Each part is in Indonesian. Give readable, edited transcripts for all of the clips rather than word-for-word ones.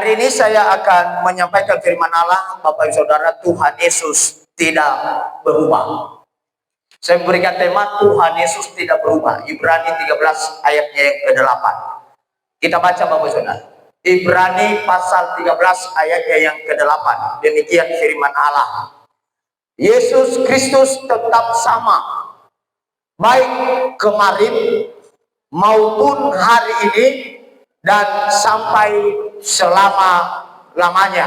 Hari ini saya akan menyampaikan firman Allah, Bapak Ibu Saudara. Tuhan Yesus tidak berubah. Saya memberikan tema Tuhan Yesus tidak berubah. Ibrani 13 ayatnya yang ke-8. Kita baca Bapak Ibu Saudara. Ibrani pasal 13 ayatnya yang ke-8. Demikian firman Allah. Yesus Kristus tetap sama, baik kemarin maupun hari ini dan sampai selama-lamanya.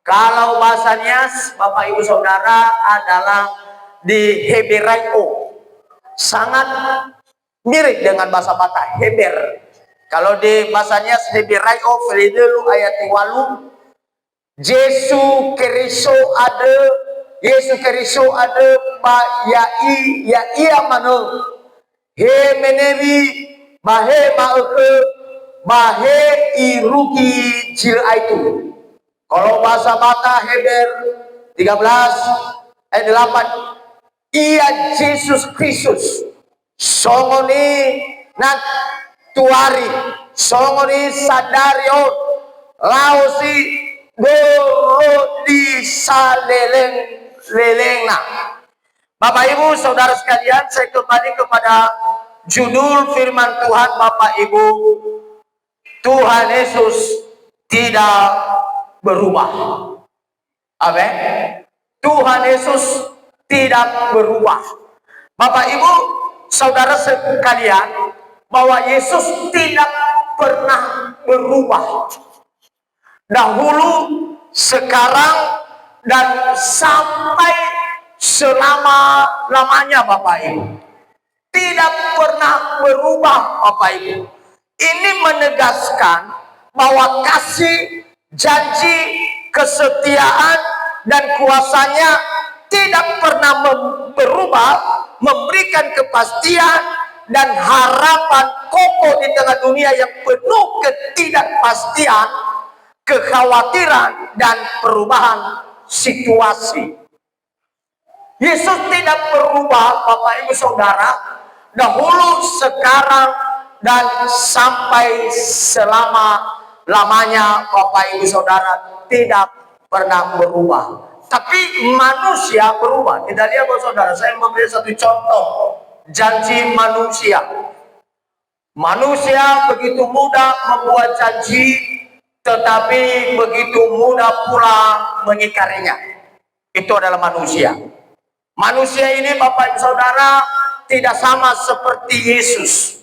Kalau bahasanya Bapak Ibu Saudara adalah di Hebraio, sangat mirip dengan bahasa Batak Heber. Kalau di bahasanya Hebraio Filidelu ayat 8, Yesus Kristus ada ba ya ia mano he menebi bahe maeke bahe iruki jil itu. Kalau bahasa Batak Heber 13 ayat 8, ia Yesus Kristus songoni nat tuari songoni sadario lausi go di saleleng. Bapak Ibu Saudara sekalian, saya kembali kepada judul firman Tuhan. Bapak Ibu, Tuhan Yesus tidak berubah. Amin. Tuhan Yesus tidak berubah. Bapak Ibu Saudara sekalian, bahwa Yesus tidak pernah berubah. Dahulu, sekarang, dan sampai selama-lamanya Bapak Ibu. Tidak pernah berubah Bapak Ibu. Ini menegaskan bahwa kasih, janji, kesetiaan, dan kuasanya tidak pernah berubah, memberikan kepastian dan harapan kokoh di tengah dunia yang penuh ketidakpastian, kekhawatiran, dan perubahan situasi. Yesus tidak berubah Bapak Ibu Saudara, dahulu, sekarang, dan sampai selama-lamanya Bapak Ibu Saudara, tidak pernah berubah. Tapi manusia berubah. Kita lihat Bapak Saudara, saya memberi satu contoh janji manusia. Manusia begitu mudah membuat janji, tetapi begitu mudah pula mengingkarinya. Itu adalah manusia. Manusia ini Bapak Ibu Saudara tidak sama seperti Yesus.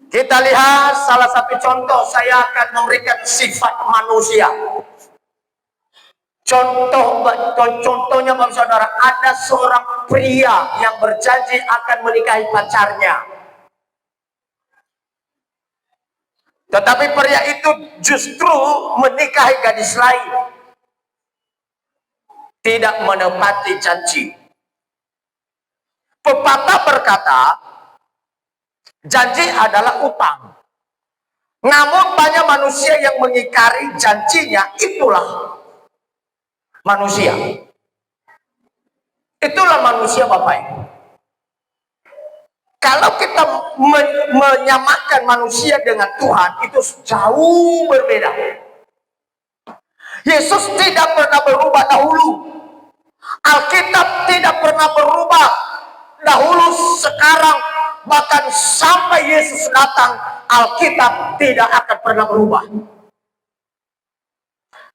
Kita lihat salah satu contoh, saya akan memberikan sifat manusia. Contohnya Bapak Saudara, ada seorang pria yang berjanji akan menikahi pacarnya. Tetapi pria itu justru menikahi gadis lain. Tidak menepati janji. Pepatah berkata, janji adalah utang. Namun banyak manusia yang mengingkari janjinya. Itulah manusia. Itulah manusia Bapak Ibu. Kalau kita menyamakan manusia dengan Tuhan, itu jauh berbeda. Yesus tidak pernah berubah dahulu. Alkitab tidak pernah berubah dahulu, sekarang, bahkan sampai Yesus datang, Alkitab tidak akan pernah berubah.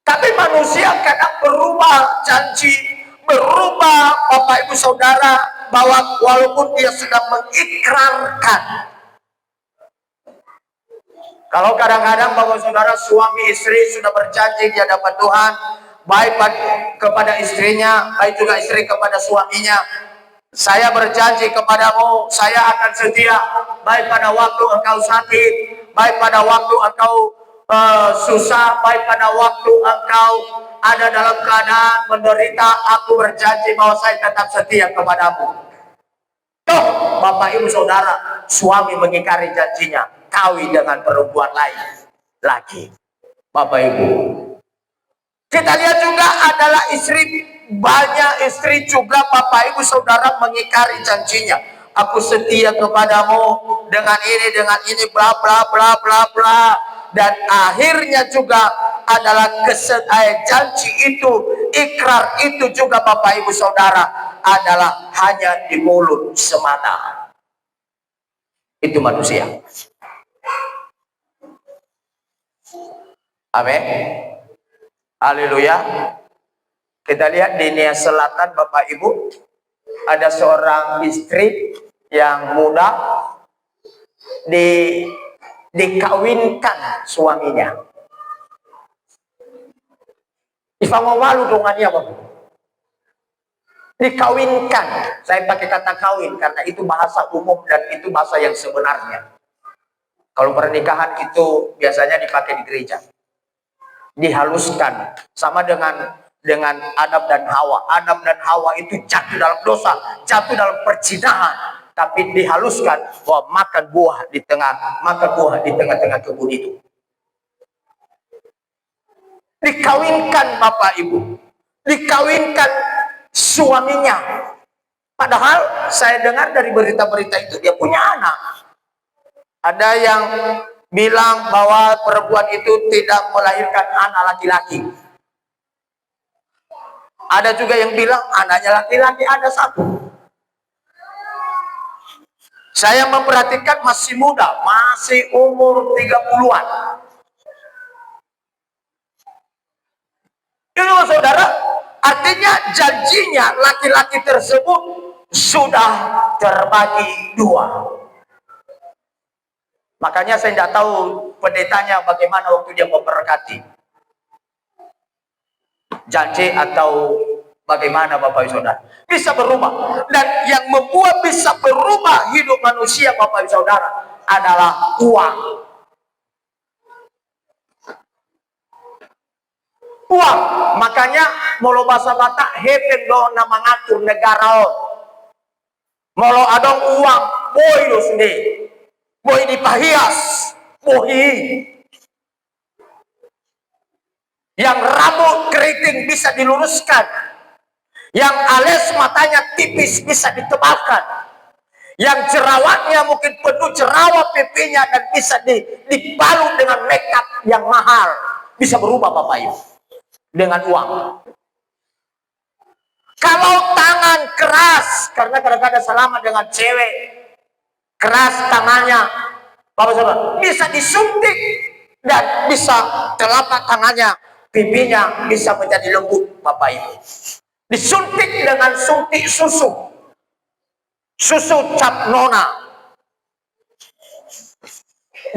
Tapi manusia kadang berubah janji, berubah Bapak Ibu Saudara, bahwa walaupun dia sudah mengikrarkan. Kalau kadang-kadang Bapak Saudara, suami istri sudah berjanji di hadapan Tuhan, baik kepada istrinya, baik juga istri kepada suaminya. Saya berjanji kepadamu, saya akan setia, baik pada waktu engkau sakit, baik pada waktu engkau susah, baik pada waktu engkau ada dalam keadaan menderita, aku berjanji bahwa saya tetap setia kepadamu. Toh Bapak Ibu Saudara, suami mengingkari janjinya, kawin dengan perempuan lain lagi. Bapak Ibu, kita lihat juga adalah istri, banyak istri juga Bapak Ibu Saudara mengingkari janjinya. Aku setia kepadamu dengan ini, bla bla bla bla bla. dan akhirnya juga adalah janji itu, ikrar itu juga Bapak Ibu Saudara adalah hanya di mulut semata. Itu manusia. Amin. Haleluya. Kita lihat di Nia Selatan Bapak Ibu, ada seorang istri yang muda dikawinkan suaminya. Ifang malu dongannya Bapak. Dikawinkan. Saya pakai kata kawin karena itu bahasa umum dan itu bahasa yang sebenarnya. Kalau pernikahan itu biasanya dipakai di gereja. Dihaluskan sama dengan Adam dan Hawa. Adam dan Hawa itu jatuh dalam dosa, jatuh dalam perzinahan, tapi dihaluskan bahwa makan buah di tengah-tengah kebun itu. Dikawinkan Bapak Ibu, dikawinkan suaminya. Padahal saya dengar dari berita-berita itu dia punya anak. Ada yang bilang bahwa perempuan itu tidak melahirkan anak laki-laki. Ada juga yang bilang anaknya laki-laki ada satu. Saya memperhatikan masih muda, masih umur 30-an. Itu saudara, artinya janjinya laki-laki tersebut sudah terbagi dua. Makanya saya tidak tahu pendetanya bagaimana waktu dia memberkati. Janji atau bagaimana Bapak Ibu Saudara. Bisa berubah. Dan yang membuat bisa berubah hidup manusia Bapak Ibu Saudara adalah uang. Uang. Makanya molo bahasa Batak hepen do na mengatur negara. Molo adong uang boy do sendiri. Boy dipahias, bohi. Yang rambut keriting bisa diluruskan. Yang alis matanya tipis bisa ditebalkan. Yang jerawatnya mungkin penuh jerawat pipinya dan bisa dibalut dengan makeup yang mahal. Bisa berubah Bapak Ibu. Dengan uang. Kalau tangan keras, karena kadang-kadang selama dengan cewek, keras tangannya, Bapak Saudara, bisa disuntik dan bisa telapak tangannya, pipinya bisa menjadi lembut Bapak Ibu. Disuntik dengan suntik susu cap nona.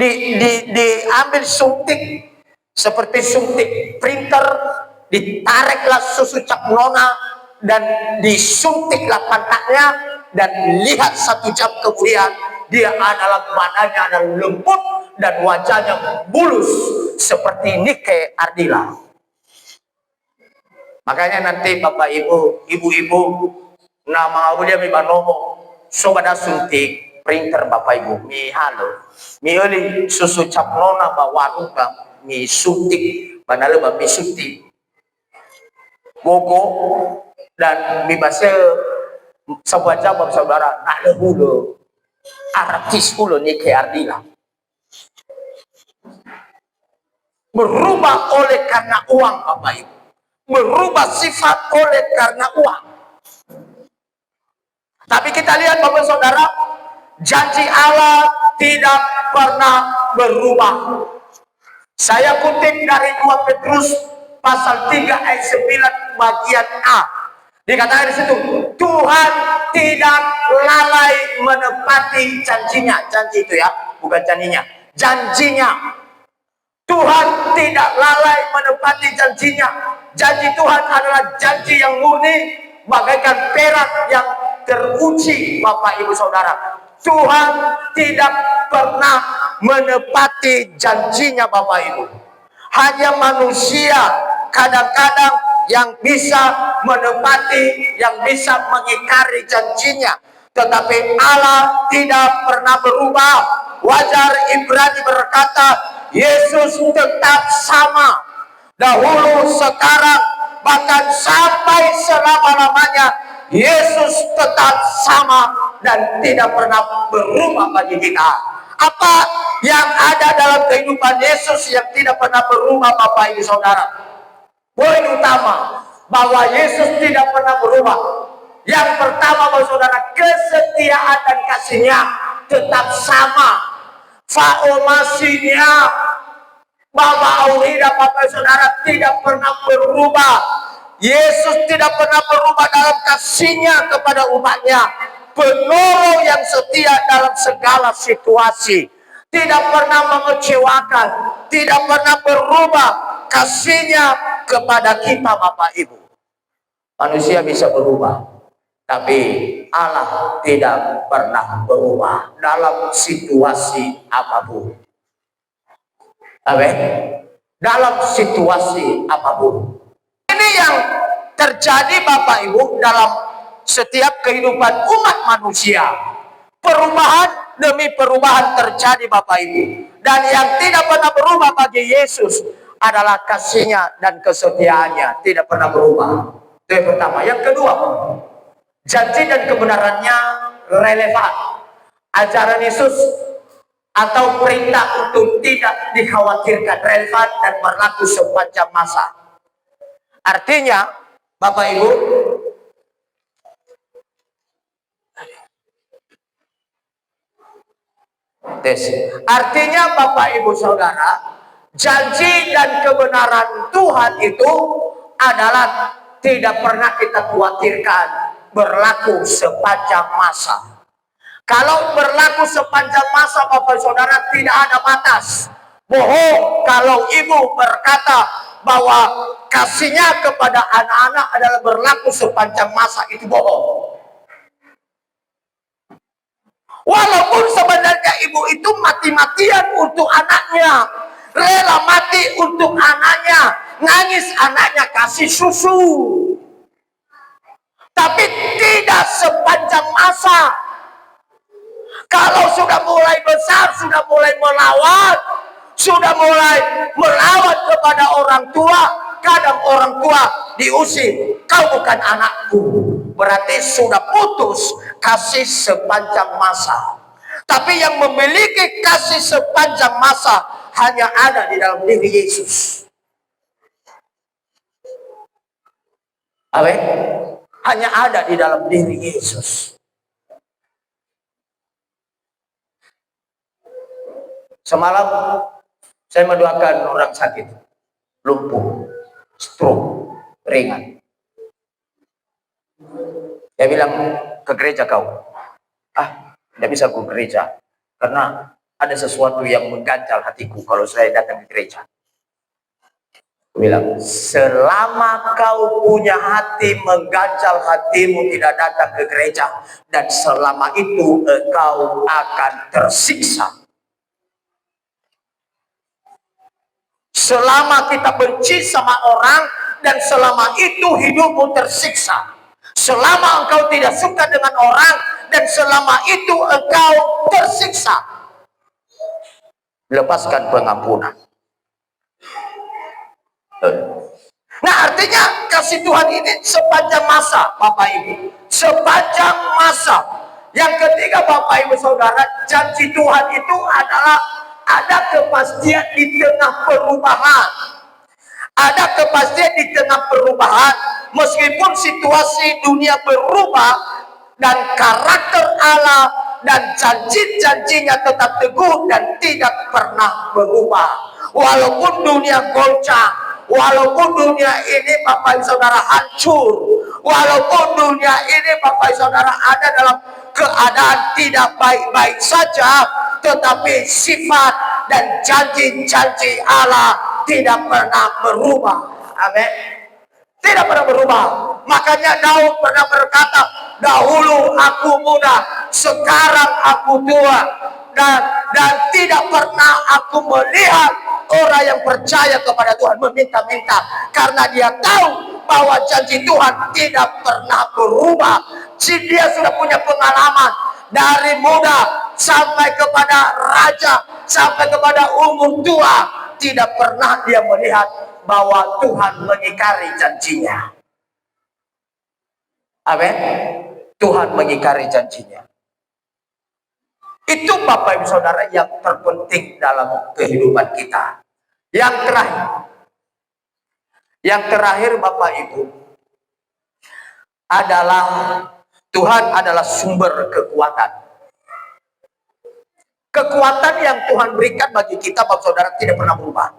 Diambil suntik seperti suntik printer, ditariklah susu cap nona dan disuntiklah pantatnya dan lihat 1 jam kemudian dia adalah badannya adalah lembut dan wajahnya mulus seperti Nike Ardila. Makanya nanti Bapak Ibu, ibu-ibu, nama dia mi banomo, sobat suntik printer Bapak Ibu, mi halo, mi oli susu cap nona bawa bang, mi suntik, banale bang mi suntik, gogo dan mi base sebuah jawab saudara, nak lehulo, artis ulo Nike Ardila. Berubah oleh karena uang Bapak Ibu. Berubah sifat oleh karena uang. Tapi kita lihat Bapak Saudara, janji Allah tidak pernah berubah. Saya kutip dari 2 Petrus pasal 3 ayat 9 bagian A. Dikatakan di situ, Tuhan tidak lalai menepati janjinya. Janji itu ya, bukan janjinya. Janjinya. Tuhan tidak lalai menepati janjinya. Janji Tuhan adalah janji yang murni, bagaikan perak yang teruji Bapak Ibu Saudara. Tuhan tidak pernah menepati janjinya Bapak Ibu. Hanya manusia kadang-kadang yang bisa menepati, yang bisa mengingkari janjinya. Tetapi Allah tidak pernah berubah. Wajar Ibrani berkata, Yesus tetap sama. Dahulu, sekarang, bahkan sampai selama-lamanya, Yesus tetap sama dan tidak pernah berubah bagi kita. Apa yang ada dalam kehidupan Yesus yang tidak pernah berubah, Bapak Ibu Saudara? Poin utama bahwa Yesus tidak pernah berubah. Yang pertama, Bapak Saudara, kesetiaan dan kasihnya tetap sama. Faomasinya Bapak Aurida, Bapak Saudara, tidak pernah berubah. Yesus tidak pernah berubah dalam kasihnya kepada umatnya. Penolong yang setia dalam segala situasi. Tidak pernah mengecewakan. Tidak pernah berubah kasihnya kepada kita, Bapak Ibu. Manusia bisa berubah, tapi Allah tidak pernah berubah dalam situasi apapun. Amin. Dalam situasi apapun. Ini yang terjadi, Bapak Ibu, dalam setiap kehidupan umat manusia. Perubahan demi perubahan terjadi, Bapak Ibu. Dan yang tidak pernah berubah bagi Yesus adalah kasihnya dan kesetiaannya. Tidak pernah berubah. Itu yang pertama. Yang kedua, janji dan kebenarannya relevan. Ajaran Yesus atau perintah untuk tidak dikhawatirkan relevan dan berlaku sepanjang masa. Artinya, Bapak Ibu, artinya Bapak Ibu Saudara, janji dan kebenaran Tuhan itu adalah tidak pernah kita khawatirkan, berlaku sepanjang masa. Kalau berlaku sepanjang masa, Bapak Saudara, tidak ada batas. Bohong kalau ibu berkata bahwa kasihnya kepada anak-anak adalah berlaku sepanjang masa, itu bohong. Walaupun sebenarnya ibu itu mati-matian untuk anaknya, rela mati untuk anaknya, nangis anaknya kasih susu, tapi tidak sepanjang masa. Kalau sudah mulai besar, sudah mulai melawan, sudah mulai melawan kepada orang tua, kadang orang tua diusir, kau bukan anakku, berarti sudah putus kasih sepanjang masa. Tapi yang memiliki kasih sepanjang masa hanya ada di dalam diri Yesus. Amin. Hanya ada di dalam diri Yesus. Semalam saya mendoakan orang sakit, lumpuh, stroke, ringan. Dia bilang, ke gereja kau. Tidak bisa ke gereja, karena ada sesuatu yang mengganjal hatiku kalau saya datang ke gereja. Dia bilang, selama kau punya hati mengganjal hatimu tidak datang ke gereja, dan selama itu engkau akan tersiksa. Selama kita benci sama orang dan selama itu hidupmu tersiksa. Selama engkau tidak suka dengan orang dan selama itu engkau tersiksa. Lepaskan pengampunan. Nah, artinya kasih Tuhan ini sepanjang masa, Bapak Ibu. Sepanjang masa. Yang ketiga, Bapak Ibu Saudara, janji Tuhan itu adalah ada kepastian di tengah perubahan. Ada kepastian di tengah perubahan. Meskipun situasi dunia berubah dan karakter Allah dan janji-janjinya tetap teguh dan tidak pernah berubah. Walaupun dunia goncang, walaupun dunia ini Bapak Saudara hancur, walaupun dunia ini Bapak Saudara ada dalam keadaan tidak baik-baik saja, tetapi sifat dan janji-janji Allah tidak pernah berubah. Amin. Tidak pernah berubah. Makanya Daud pernah berkata, dahulu aku muda, sekarang aku tua, dan tidak pernah aku melihat orang yang percaya kepada Tuhan meminta-minta, karena dia tahu bahwa janji Tuhan tidak pernah berubah. Dia sudah punya pengalaman dari muda sampai kepada raja, sampai kepada umur tua, tidak pernah dia melihat bahwa Tuhan mengingkari janjinya. Amin. Tuhan mengingkari janjinya. Itu Bapak Ibu Saudara yang terpenting dalam kehidupan kita. Yang terakhir Bapak Ibu adalah Tuhan adalah sumber kekuatan. Kekuatan yang Tuhan berikan bagi kita Bapak Saudara tidak pernah berubah.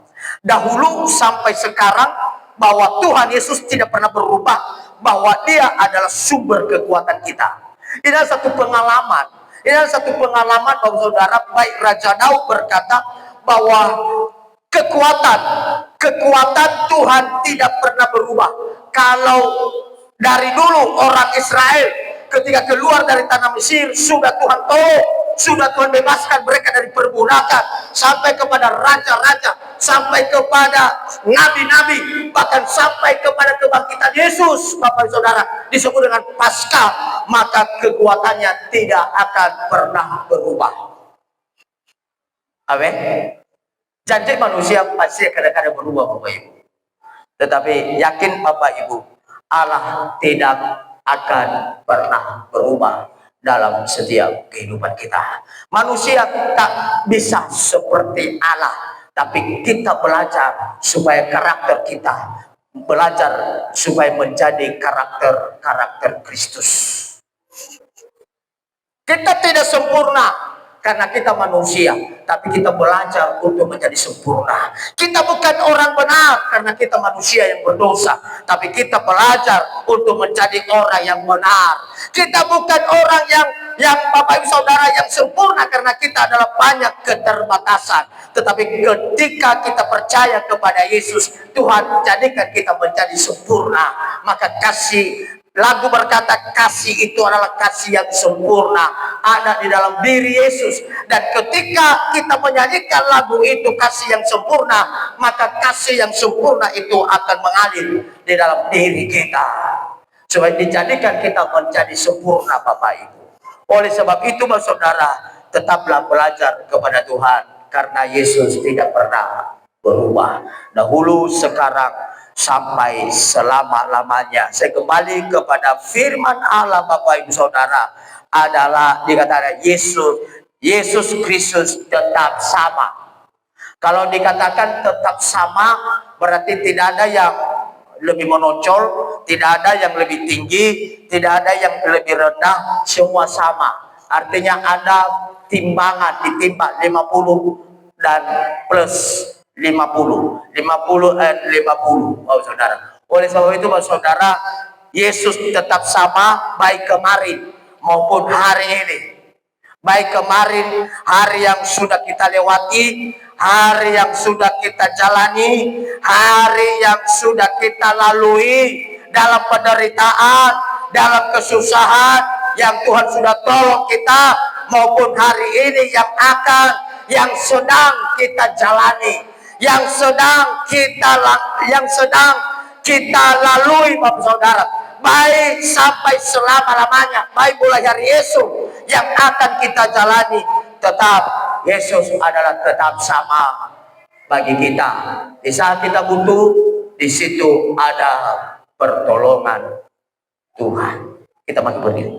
Dahulu sampai sekarang bahwa Tuhan Yesus tidak pernah berubah, bahwa Dia adalah sumber kekuatan kita. Ini adalah satu pengalaman. Ini adalah satu pengalaman Bapak Saudara, baik Raja Daud berkata bahwa kekuatan Tuhan tidak pernah berubah. Kalau dari dulu orang Israel ketika keluar dari tanah Mesir, sudah Tuhan tolong, sudah Tuhan bebaskan mereka dari perbudakan, sampai kepada raja-raja, sampai kepada nabi-nabi, bahkan sampai kepada kebangkitan Yesus, Bapak Saudara, disebut dengan Paskah, maka kekuatannya tidak akan pernah berubah. Amin. Janji manusia pasti kadang-kadang berubah Bapak Ibu. Tetapi yakin Bapak Ibu, Allah tidak akan pernah berubah dalam setiap kehidupan kita. Manusia tak bisa seperti Allah, tapi kita belajar supaya karakter kita, belajar supaya menjadi karakter Kristus. Kita tidak sempurna karena kita manusia, tapi kita belajar untuk menjadi sempurna. Kita bukan orang benar karena kita manusia yang berdosa, tapi kita belajar untuk menjadi orang yang benar. Kita bukan orang yang Bapak Ibu Saudara yang sempurna karena kita adalah banyak keterbatasan. Tetapi ketika kita percaya kepada Yesus, Tuhan jadikan kita menjadi sempurna. Maka lagu berkata kasih itu adalah kasih yang sempurna, ada di dalam diri Yesus. Dan ketika kita menyanyikan lagu itu kasih yang sempurna, maka kasih yang sempurna itu akan mengalir di dalam diri kita, supaya dijadikan kita menjadi sempurna Bapak Ibu. Oleh sebab itu Bapak Saudara, tetaplah belajar kepada Tuhan, karena Yesus tidak pernah berubah, dahulu, sekarang, sampai selama-lamanya. Saya kembali kepada firman Allah Bapak Ibu Saudara, adalah dikatakan Yesus Kristus tetap sama. Kalau dikatakan tetap sama, berarti tidak ada yang lebih menonjol, tidak ada yang lebih tinggi, tidak ada yang lebih rendah, semua sama. Artinya ada timbangan, ditimbang 50 dan plus 50 dan 50, Bapak Saudara. Oleh sebab itu Bapak Saudara, Yesus tetap sama baik kemarin maupun hari ini. Baik kemarin, hari yang sudah kita lewati, hari yang sudah kita jalani, hari yang sudah kita lalui dalam penderitaan, dalam kesusahan yang Tuhan sudah tolong kita, maupun hari ini yang sedang kita jalani, yang sedang kita lalui Bapak Saudara, baik sampai selama-lamanya, baik mulai hari Yesus yang akan kita jalani, tetap Yesus adalah tetap sama bagi kita. Di saat kita butuh, di situ ada pertolongan Tuhan. Kita makin berdiri.